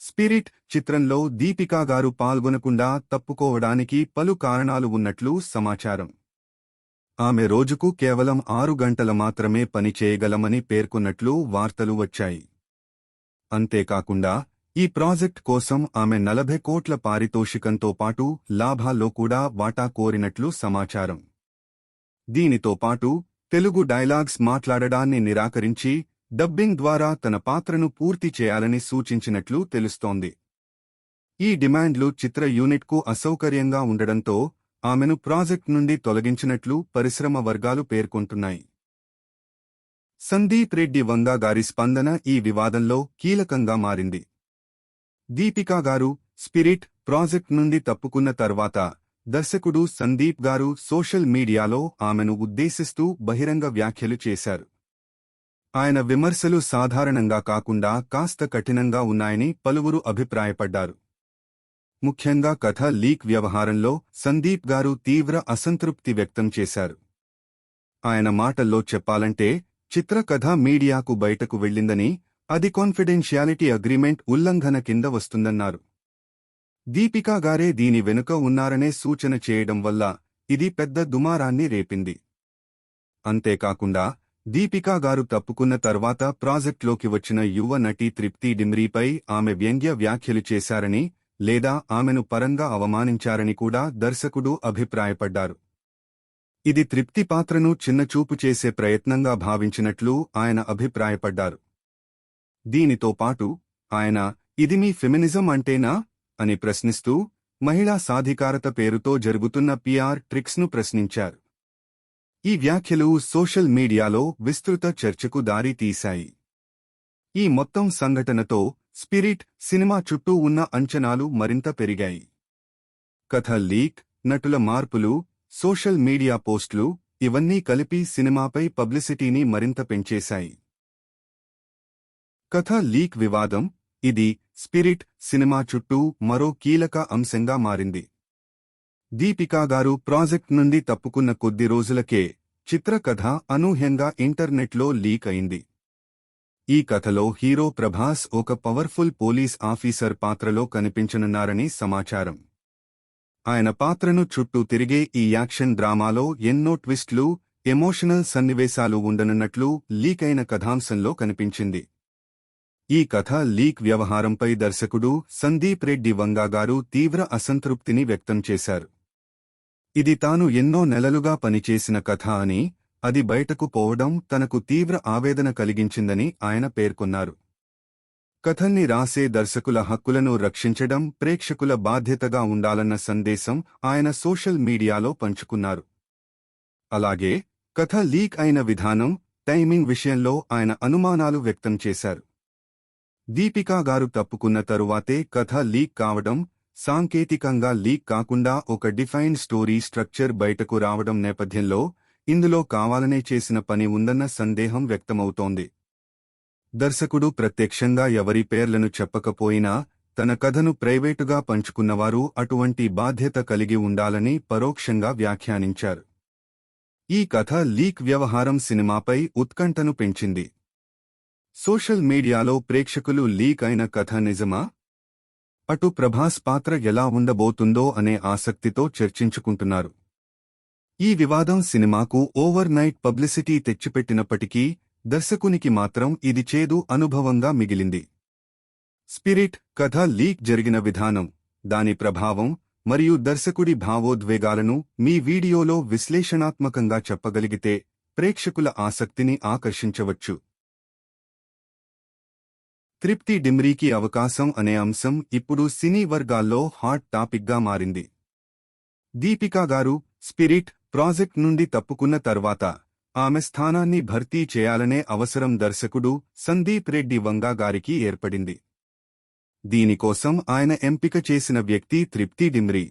Spirit చిత్రంలో దీపికా గారు పాల్గొనకుండా తప్పుకోవడానికి పలు కారణాలు ఉన్నట్లు సమాచారం. ఆమె రోజుకు కేవలం 6 గంటల మాత్రమే పని చేయగలమని పేర్కొన్నట్లు వార్తలు వచ్చాయి. అంతేకాకుండా ఈ ప్రాజెక్ట్ కోసం ఆమె 40 కోట్ల పారితోషికంతో పాటు లాభాల్లో కూడా వాటా కోరినట్లు సమాచారం. దీనితో పాటు తెలుగు డైలాగ్స్ మాట్లాడడాన్ని నిరాకరించి డబ్బింగ్ ద్వారా తన పాత్రను పూర్తి చేయాలని సూచించినట్లు తెలుస్తోంది. ఈ డిమాండ్లు చిత్ర యూనిట్కు అసౌకర్యంగా ఉండడంతో ఆమెను ప్రాజెక్ట్ నుండి తొలగించినట్లు పరిశ్రమ వర్గాలు పేర్కొంటున్నాయి. సందీప్ రెడ్డి వంగా గారి స్పందన ఈ వివాదంలో కీలకంగా మారింది. దీపికా గారు స్పిరిట్ ప్రాజెక్ట్ నుండి తప్పుకున్న తర్వాత దర్శకుడు సందీప్ గారు సోషల్ మీడియాలో ఆమెను ఉద్దేశిస్తూ బహిరంగ వ్యాఖ్యలు చేశారు. ఆయన విమర్శలు సాధారణంగా కాకుండా కాస్త కఠినంగా ఉన్నాయని పలువురు అభిప్రాయపడ్డారు. ముఖ్యంగా కథ లీక్ వ్యవహారంలో సందీప్ గారు తీవ్ర అసంతృప్తి వ్యక్తం చేశారు. ఆయన మాటల్లో చెప్పాలంటే చిత్రకథ మీడియాకు బయటకు వెళ్లిందని, అది కాన్ఫిడెన్షియాలిటీ అగ్రీమెంట్ ఉల్లంఘన కింద వస్తుందన్నారు. దీపికా గారే దీని వెనుక ఉన్నారనే సూచన చేయడం వల్ల ఇది పెద్ద దుమారాన్ని రేపింది. అంతేకాకుండా దీపికా గారు తప్పుకున్న తర్వాత ప్రాజెక్ట్లోకి వచ్చిన యువ నటి తృప్తి డిమ్రీపై ఆమె వ్యంగ్య వ్యాఖ్యలు చేశారని లేదా ఆమెను పరంగా అవమానించారని కూడా దర్శకుడు అభిప్రాయపడ్డారు. ఇది తృప్తి పాత్రను చిన్నచూపు చేసే ప్రయత్నంగా భావించినట్లు ఆయన అభిప్రాయపడ్డారు. దీనితో పాటు ఆయన ఇది మీ ఫెమినిజం అంటేనా అని ప్రశ్నిస్తూ మహిళా సాధికారత పేరుతో జరుగుతున్న పిఆర్ ట్రిక్స్ను ప్రశ్నించారు. ఈ వ్యాఖ్యలు సోషల్ మీడియాలో విస్తృత చర్చకు దారి తీశాయి. ఈ మొత్తం సంఘటనతో స్పిరిట్ సినిమా చుట్టూ ఉన్న అంచనాలు మరింత పెరిగాయి. కథ లీక్, నటుల మార్పులు, సోషల్ మీడియా పోస్టులు ఇవన్నీ కలిపి సినిమాపై పబ్లిసిటీని మరింత పెంచేశాయి. కథ లీక్ వివాదం ఇది స్పిరిట్ సినిమా చుట్టూ మరో కీలక అంశంగా మారింది. దీపికా గారు ప్రాజెక్ట్ నుండి తప్పుకున్న కొద్ది రోజులకే చిత్రకథ అనూహ్యంగా ఇంటర్నెట్లో లీక్ అయింది. ఈ కథలో హీరో ప్రభాస్ ఒక పవర్ఫుల్ పోలీస్ ఆఫీసర్ పాత్రలో కనిపించనున్నారని సమాచారం. ఆయన పాత్రను చుట్టూ తిరిగే ఈ యాక్షన్ డ్రామాలో ఎన్నో ట్విస్ట్లు, ఎమోషనల్ సన్నివేశాలు ఉండనున్నట్లు లీక్ అయిన కథాంశంలో కనిపించింది. ఈ కథ లీక్ వ్యవహారంపై దర్శకుడు సందీప్ రెడ్డి వంగా గారు తీవ్ర అసంతృప్తిని వ్యక్తం చేశారు. ఇది తాను ఎన్నో నెలలుగా పనిచేసిన కథ అని, అది బయటకు పోవడం తనకు తీవ్ర ఆవేదన కలిగించిందని ఆయన పేర్కొన్నారు. కథల్ని రాసే దర్శకుల హక్కులను రక్షించడం ప్రేక్షకుల బాధ్యతగా ఉండాలన్న సందేశం ఆయన సోషల్ మీడియాలో పంచుకున్నారు. అలాగే కథ లీక్ అయిన విధానం, టైమింగ్ విషయంలో ఆయన అనుమానాలు వ్యక్తం చేశారు. దీపికా గారు తప్పుకున్న తరువాతే కథ లీక్ కావడం, సాంకేతికంగా లీక్ కాకుండా ఒక డిఫైన్డ్ స్టోరీ స్ట్రక్చర్ బయటకు రావడం నేపథ్యంలో ఇందులో కావాలనే చేసిన పని ఉందన్న సందేహం వ్యక్తమవుతోంది. దర్శకుడు ప్రత్యక్షంగా ఎవరి పేర్లను చెప్పకపోయినా తన కథను ప్రైవేటుగా పంచుకున్నవారు అటువంటి బాధ్యత కలిగి ఉండాలని పరోక్షంగా వ్యాఖ్యానించారు. ఈ కథ లీక్ వ్యవహారం సినిమాపై ఉత్కంఠను పెంచింది. సోషల్ మీడియాలో ప్రేక్షకులు లీక్ అయిన కథ నిజమా? అటు ప్రభాస్ పాత్ర ఎలా ఉండబోతుందో అనే ఆసక్తితో చర్చించుకుంటున్నారు. ఈ వివాదం సినిమాకు ఓవర్ నైట్ పబ్లిసిటీ తెచ్చిపెట్టినప్పటికీ దర్శకునికి మాత్రం ఇది చేదు అనుభవంగా మిగిలింది. స్పిరిట్ కథ లీక్ జరిగిన విధానం, దాని ప్రభావం మరియు దర్శకుడి భావోద్వేగాలను మీ వీడియోలో విశ్లేషణాత్మకంగా చెప్పగలిగితే ప్రేక్షకుల ఆసక్తిని ఆకర్షించవచ్చు. తృప్తి డిమ్రీకి అవకాశం అనే అంశం ఇప్పుడు సినీ వర్గాల్లో హాట్ టాపిక్గా మారింది. దీపికా గారు స్పిరిట్ ప్రాజెక్ట్ నుండి తప్పుకున్న తర్వాత ఆమె స్థానాన్ని భర్తీ చేయాలనే అవసరం దర్శకుడు సందీప్ రెడ్డి వంగా గారికి ఏర్పడింది. దీనికోసం ఆయన ఎంపిక చేసిన వ్యక్తి తృప్తి డిమ్రీ.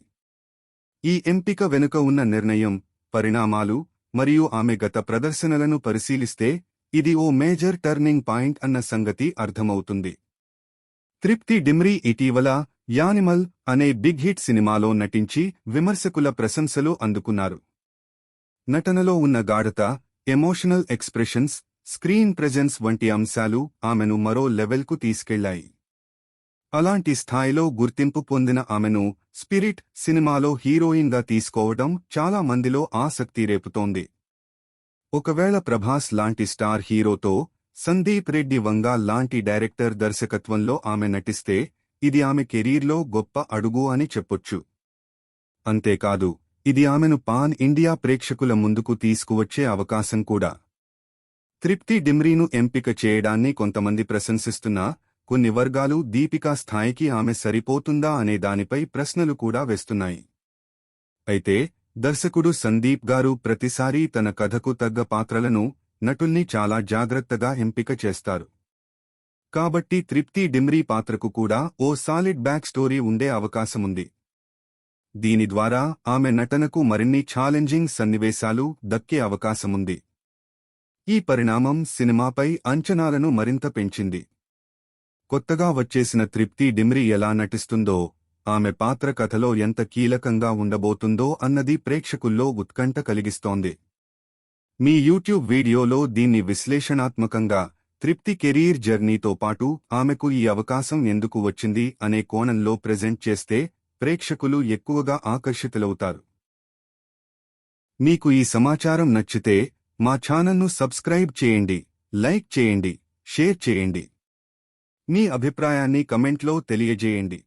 ఈ ఎంపిక వెనుక ఉన్న నిర్ణయం, పరిణామాలు మరియు ఆమె గత ప్రదర్శనలను పరిశీలిస్తే ఇది ఓ మేజర్ టర్నింగ్ పాయింట్ అన్న సంగతి అర్థమవుతుంది. తృప్తి డిమ్రీ ఇటీవల యానిమల్ అనే బిగ్ హిట్ సినిమాలో నటించి విమర్శకుల ప్రశంసలు అందుకున్నారు. నటనలో ఉన్న గాఢత, ఎమోషనల్ ఎక్స్ప్రెషన్స్, స్క్రీన్ ప్రెజెన్స్ వంటి అంశాలు ఆమెను మరో లెవెల్కు తీసుకెళ్లాయి. అలాంటి స్థాయిలో గుర్తింపు పొందిన ఆమెను స్పిరిట్ సినిమాలో హీరోయిన్గా తీసుకోవడం చాలా మందిలో ఆసక్తి రేపుతోంది. ఒకవేళ ప్రభాస్ లాంటి స్టార్ హీరోతో సందీప్ రెడ్డి వంగా లాంటి డైరెక్టర్ దర్శకత్వంలో ఆమె నటిస్తే ఇది ఆమె కెరీర్లో గొప్ప అడుగు అని చెప్పొచ్చు. అంతేకాదు, ఇది ఆమెను పాన్ ఇండియా ప్రేక్షకుల ముందుకు తీసుకువచ్చే అవకాశం కూడా. తృప్తి డిమ్రీను ఎంపిక చేయడాన్ని కొంతమంది ప్రశంసిస్తున్నా, కొన్ని వర్గాలు దీపికా స్థాయికి ఆమె సరిపోతుందా అనే దానిపై ప్రశ్నలు కూడా వేస్తున్నాయి. అయితే దర్శకుడు సందీప్ గారు ప్రతిసారీ తన కథకు తగ్గ పాత్రలను, నటుల్ని చాలా జాగ్రత్తగా ఎంపిక చేస్తారు. కాబట్టి తృప్తి డిమ్రీ పాత్రకు కూడా ఓ సాలిడ్ బ్యాక్ స్టోరీ ఉండే అవకాశముంది. దీని ద్వారా ఆమె నటనకు మరిన్ని ఛాలెంజింగ్ సన్నివేశాలు దక్కే అవకాశముంది. ఈ పరిణామం సినిమాపై అంచనాలను మరింత పెంచింది. కొత్తగా వచ్చేసిన తృప్తి డిమ్రీ ఎలా నటిస్తుందో, ఆమె పాత్ర కథలో ఎంత కీలకంగా ఉండబోతుందో అన్నది ప్రేక్షకుల్లో ఉత్కంఠ కలిగిస్తోంది. మీ యూట్యూబ్ వీడియోలో దీన్ని విశ్లేషణాత్మకంగా, తృప్తి కెరీర్ జర్నీతో పాటు ఆమెకు ఈ అవకాశం ఎందుకు వచ్చింది అనే కోణంలో ప్రెజెంట్ చేస్తే ప్రేక్షకులు ఎక్కువగా ఆకర్షితులవుతారు. మీకు ఈ సమాచారం నచ్చితే మా ఛానల్ను సబ్స్క్రైబ్ చేయండి, లైక్ చేయండి, షేర్ చేయండి. మీ అభిప్రాయాన్ని కమెంట్లో తెలియజేయండి.